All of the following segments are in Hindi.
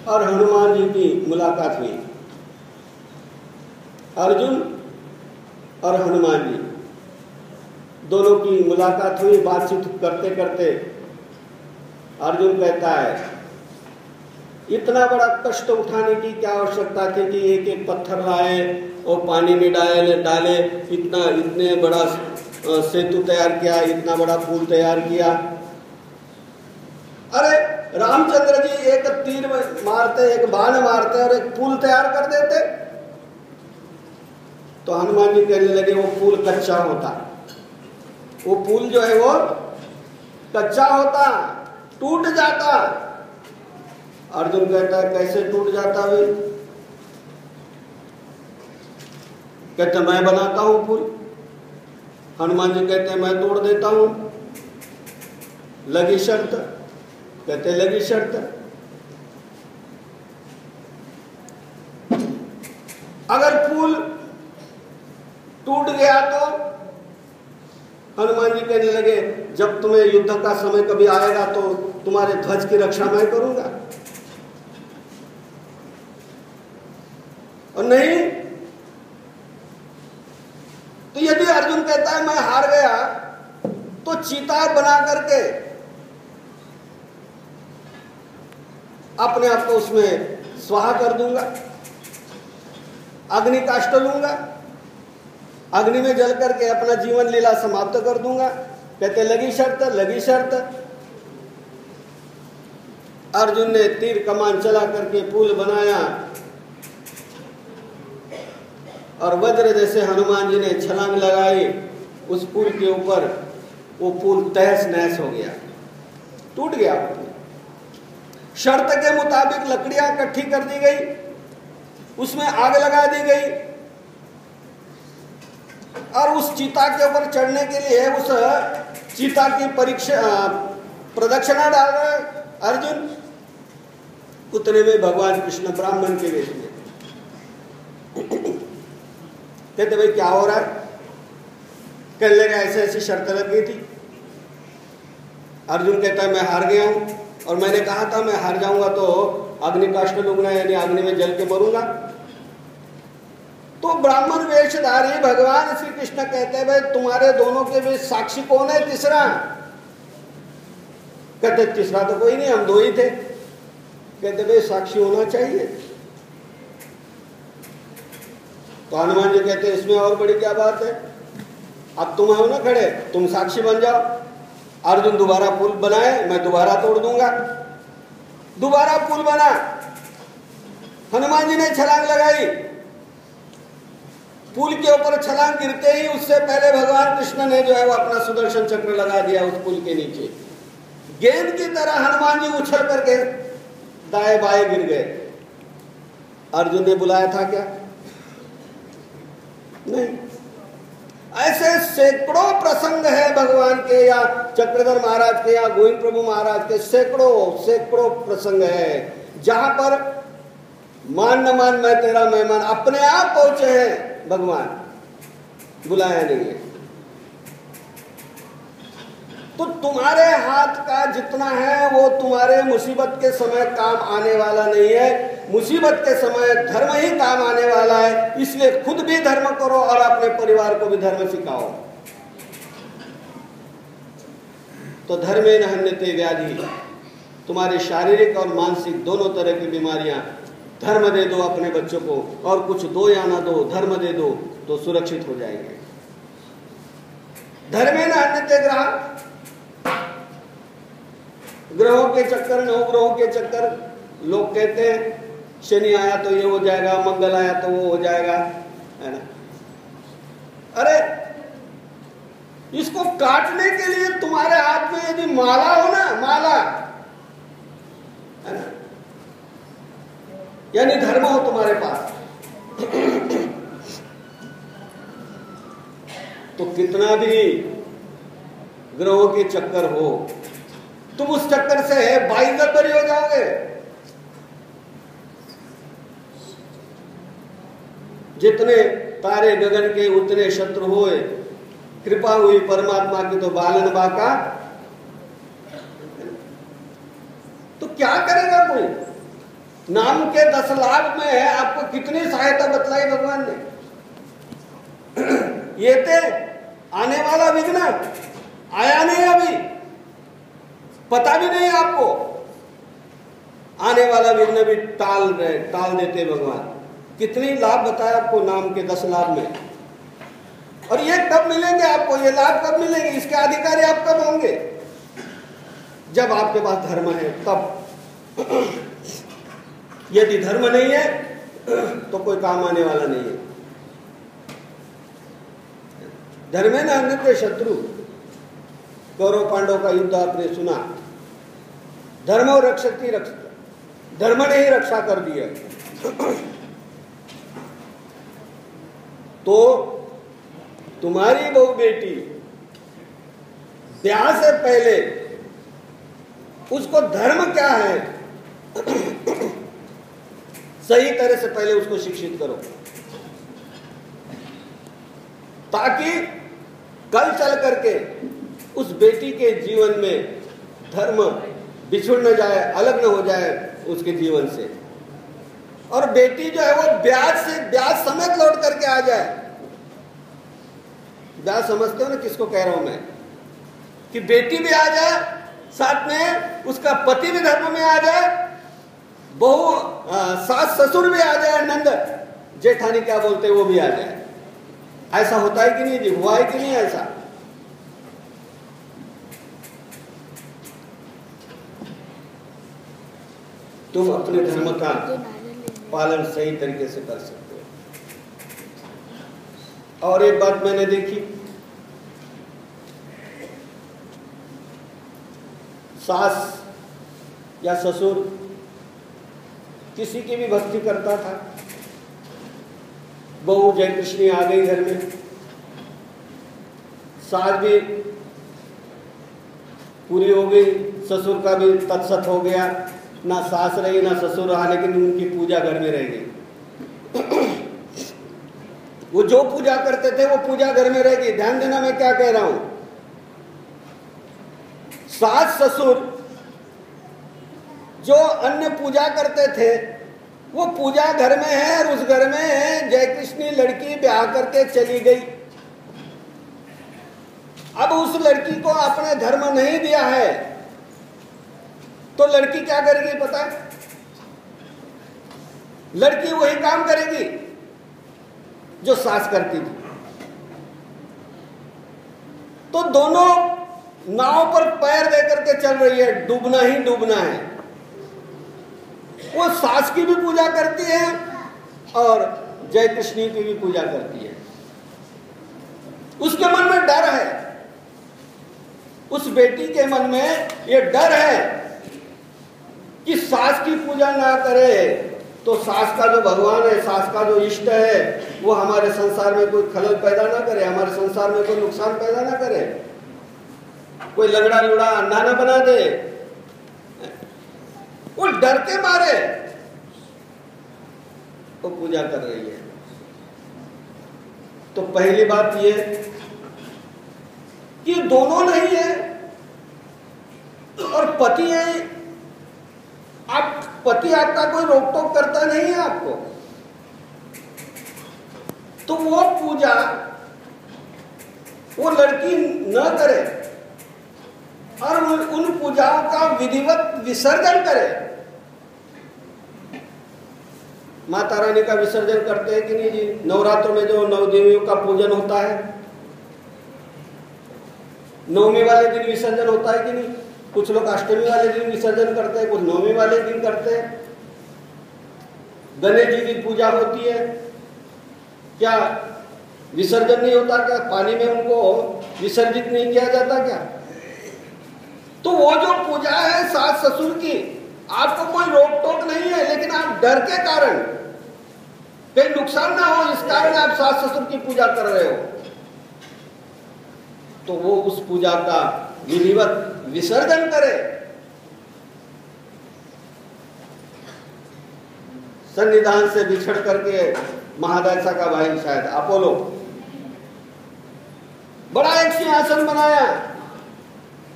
और हनुमान जी की मुलाकात हुई। अर्जुन और हनुमान जी दोनों की मुलाकात हुई। बातचीत करते करते अर्जुन कहता है, इतना बड़ा कष्ट उठाने की क्या आवश्यकता थी कि एक एक पत्थर लाए और पानी में डाले, इतने बड़ा सेतु तैयार किया, इतना बड़ा पुल तैयार किया। अरे रामचंद्र जी एक तीर मारते, एक बाण मारते और एक पुल तैयार कर देते। तो हनुमान जी कहने लगे, वो पुल कच्चा होता, वो पुल जो है वो कच्चा होता, टूट जाता। अर्जुन कहता है, कैसे टूट जाता भाई? कहते मैं बनाता हूं पुल। हनुमान जी कहते हैं, मैं तोड़ देता हूं। लगी शर्त? कहते लगी शर्त। अगर पुल टूट गया तो हनुमान जी कहने लगे, जब तुम्हें युद्ध का समय कभी आएगा तो तुम्हारे ध्वज की रक्षा मैं करूंगा। और नहीं तो यदि अर्जुन कहता है मैं हार गया तो चीता बना करके अपने आप को उसमें स्वाहा कर दूंगा, अग्नि काष्ठ लूंगा, अग्नि में जल करके अपना जीवन लीला समाप्त कर दूंगा। कहते लगी शर्त, लगी शर्त। अर्जुन ने तीर कमान चला करके पुल बनाया और वज्र जैसे हनुमान जी ने छलांग लगाई उस पुल के ऊपर। वो पुल तहस नहस हो गया, टूट गया। शर्त के मुताबिक लकड़ियां इकट्ठी कर दी गई, उसमें आग लगा दी गई और उस चीता के ऊपर चढ़ने के लिए उस चीता की प्रदक्षिणा डाल रहे अर्जुन। उतने में भगवान कृष्ण ब्राह्मण के वेश में। कहते भाई क्या हो रहा है? कहने लगा ऐसे ऐसी शर्त लग गई थी। अर्जुन कहता है मैं हार गया हूं और मैंने कहा था मैं हार जाऊंगा तो अग्नि काष्ठ लूंगा, यानी अग्नि में जल के मरूंगा। तो ब्राह्मण वेशधारी भगवान श्री कृष्ण कहते हैं भाई तुम्हारे दोनों के बीच साक्षी कौन है तीसरा? कहते तीसरा तो कोई नहीं, हम दो ही थे। कहते भाई साक्षी होना चाहिए। तो हनुमान जी कहते इसमें और बड़ी क्या बात है, अब तुम हो ना खड़े, तुम साक्षी बन जाओ। अर्जुन दोबारा पुल बनाए, मैं दोबारा तोड़ दूंगा। दोबारा पुल बना, हनुमान जी ने छलांग लगाई। पुल के ऊपर छलांग गिरते ही उससे पहले भगवान कृष्ण ने जो है वो अपना सुदर्शन चक्र लगा दिया उस पुल के नीचे। गेंद की तरह हनुमान जी उछल करके दाएं बाएं गिर गए। अर्जुन ने बुलाया था क्या? नहीं। ऐसे सैकड़ों प्रसंग है भगवान के या चक्रधर महाराज के या गोविंद प्रभु महाराज के, सैकड़ों प्रसंग है जहां पर मान न मान मैं तेरा मेहमान अपने आप पहुंचे हैं भगवान, बुलाया नहीं है। तो तुम्हारे हाथ का जितना है वो तुम्हारे मुसीबत के समय काम आने वाला नहीं है। मुसीबत के समय धर्म ही काम आने वाला है। इसलिए खुद भी धर्म करो और अपने परिवार को भी धर्म सिखाओ। तो धर्मे न हन्यते व्याधि, तुम्हारी शारीरिक और मानसिक दोनों तरह की बीमारियां, धर्म दे दो अपने बच्चों को, और कुछ दो या ना दो, धर्म दे दो तो सुरक्षित हो जाएंगे। धर्मे न हन्यते ग्रह, ग्रहों के चक्कर, नवग्रहों के चक्कर। लोग कहते हैं शनि आया तो ये हो जाएगा, मंगल आया तो वो हो जाएगा, है ना। अरे इसको काटने के लिए तुम्हारे हाथ में यदि माला हो ना, माला, है ना, यानी धर्म हो तुम्हारे पास तो कितना भी ग्रहों के चक्कर हो तुम उस चक्कर से बाइज्जत बरी हो जाओगे। जितने तारे गगन के उतने शत्रु होए, कृपा हुई परमात्मा की तो बालन बाका। तो क्या करेगा कोई? नाम के 10 लाभ में आपको कितनी सहायता बतलाई भगवान ने। ये थे आने वाला विघ्न आया नहीं, अभी पता भी नहीं आपको, आने वाला विघ्न भी टाल देते भगवान। कितनी लाभ बताया आपको नाम के 10 लाभ में। और ये कब मिलेंगे आपको, ये लाभ कब मिलेंगे, इसके अधिकारी आप कब होंगे, जब आपके पास धर्म है तब। यदि धर्म नहीं है तो कोई काम आने वाला नहीं है। धर्मे न अन्य शत्रु, कौरव पांडव का युद्ध आपने सुना, धर्म और रक्षती धर्म ने ही रक्षा कर दिया। तो तुम्हारी बहू बेटी ब्याह से पहले उसको धर्म क्या है सही तरह से पहले उसको शिक्षित करो, ताकि कल चल करके उस बेटी के जीवन में धर्म बिछुड़ न जाए, अलग न हो जाए उसके जीवन से। और बेटी जो है वो ब्याज समेत लौट करके आ जाए। ब्याज समझते हो ना किसको कह रहा हूं मैं, कि बेटी भी आ जाए, साथ में उसका पति भी धर्म में आ जाए, बहू सास ससुर भी आ जाए, नंद जेठानी क्या बोलते हैं वो भी आ जाए। ऐसा होता है कि नहीं जी, हुआ है कि नहीं ऐसा। तुम अपने धर्म का पालन सही तरीके से कर सकते हो। और एक बात मैंने देखी, सास या ससुर किसी की भी भक्ति करता था, बहू जय कृष्णी आ गई घर में, सास भी पूरी हो गई, ससुर का भी तत्सत हो गया, ना सास रही ना ससुर रहा, लेकिन उनकी पूजा घर में रह गई। वो जो पूजा करते थे वो पूजा घर में रह गई। ध्यान देना मैं क्या कह रहा हूं, सास ससुर जो अन्य पूजा करते थे वो पूजा घर में है, और उस घर में जय कृष्णी लड़की ब्याह करके चली गई। अब उस लड़की को आपने धर्म नहीं दिया है तो लड़की क्या करेगी पता है, लड़की वही काम करेगी जो सास करती थी। तो दोनों नाव पर पैर दे करके चल रही है, डूबना ही डूबना है। वो सास की भी पूजा करती है और जय कृष्ण की भी पूजा करती है। उसके मन में डर है, उस बेटी के मन में ये डर है कि सास की पूजा ना करे तो सास का जो भगवान है, सास का जो इष्ट है, वो हमारे संसार में कोई खलल पैदा ना करे, हमारे संसार में कोई नुकसान पैदा ना करे, कोई लगड़ा लुड़ा अन्ना ना बना दे। वो डर के मारे वो पूजा कर रही है। तो पहली बात ये कि दोनों नहीं है और पति है, आप पति आपका कोई रोक टोक करता नहीं है आपको, तो वो पूजा वो लड़की न करे और उन पूजाओं का विधिवत विसर्जन करे। माता रानी का विसर्जन करते हैं कि नहीं जी? नवरात्रों में जो नौ देवियों का पूजन होता है, नवमी वाले दिन विसर्जन होता है कि नहीं? कुछ लोग अष्टमी वाले दिन विसर्जन करते हैं, कुछ नवमी वाले दिन करते हैं। गणेश जी की पूजा होती है, क्या विसर्जन नहीं होता क्या? पानी में उनको विसर्जित नहीं किया जाता क्या? तो वो जो पूजा है सास ससुर की, आपको कोई रोक टोक नहीं है, लेकिन आप डर के कारण कहीं नुकसान ना हो इस कारण आप सास ससुर की पूजा कर रहे हो, तो वो उस पूजा का विधिवत विसर्जन करे। सन्निधान से बिछड़ करके महादशा का भाई शायद अपोलो बड़ा एक सिंहासन बनाया,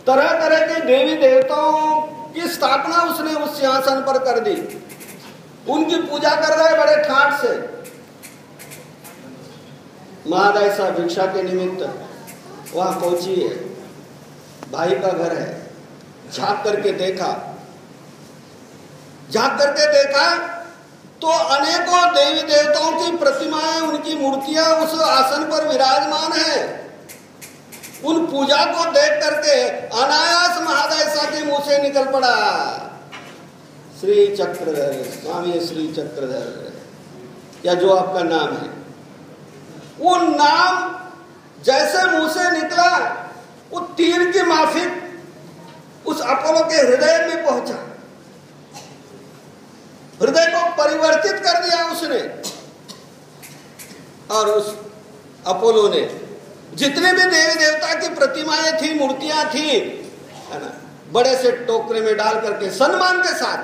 तरह तरह के देवी देवताओं की स्थापना उसने उस सिंहासन पर कर दी। उनकी पूजा कर रहे बड़े ठाट से। महादासा भिक्षा के निमित्त वहां पहुंची है, भाई का घर है। झांक करके देखा तो अनेकों देवी देवताओं की प्रतिमाएं, उनकी मूर्तियां उस आसन पर विराजमान है। उन पूजा को देख करके अनायास महादासा के मुंह से निकल पड़ा, श्री चक्रधर, स्वामी श्री चक्रधर, या जो आपका नाम है। वो नाम जैसे मुंह से निकला, वो तीर की माफिक उस अपोलो के हृदय में पहुंचा, हृदय को परिवर्तित कर दिया उसने। और उस अपोलो ने जितने भी देवी देवता की प्रतिमाएं थी, मूर्तियां थी, है ना, बड़े से टोकरे में डाल करके सम्मान के साथ